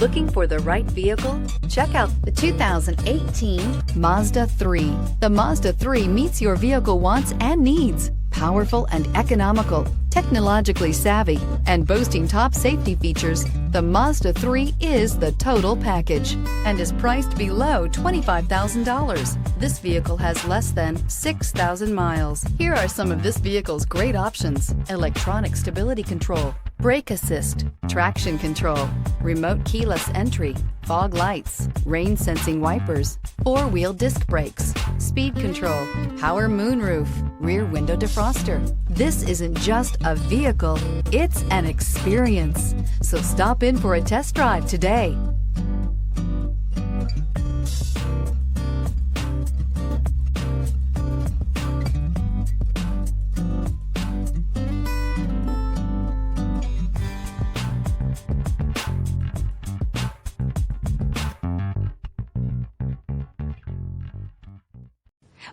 Looking for the right vehicle? Check out the 2018 Mazda 3. The Mazda 3 meets your vehicle wants and needs. Powerful and economical, technologically savvy, and boasting top safety features, the Mazda 3 is the total package and is priced below $25,000. This vehicle has less than 6,000 miles. Here are some of this vehicle's great options: electronic stability control, brake assist, traction control, remote keyless entry, fog lights, rain sensing wipers, four-wheel disc brakes, speed control, power moonroof, rear window defroster. This isn't just a vehicle, it's an experience. So stop in for a test drive today.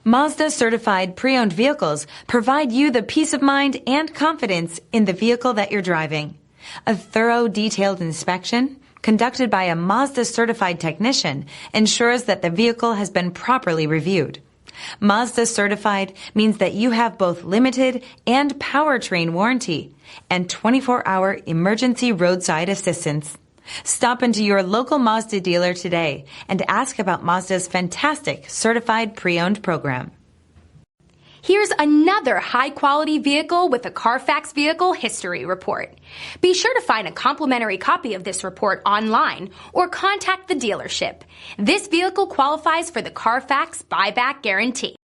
Mazda certified pre-owned vehicles provide you the peace of mind and confidence in the vehicle that you're driving. A thorough, detailed inspection conducted by a Mazda certified technician ensures that the vehicle has been properly reviewed. Mazda certified means that you have both limited and powertrain warranty and 24-hour emergency roadside assistance. Stop into your local Mazda dealer today and ask about Mazda's fantastic certified pre-owned program. Here's another high-quality vehicle with a CARFAX Vehicle History Report. Be sure to find a complimentary copy of this report online or contact the dealership. This vehicle qualifies for the CARFAX Buyback Guarantee.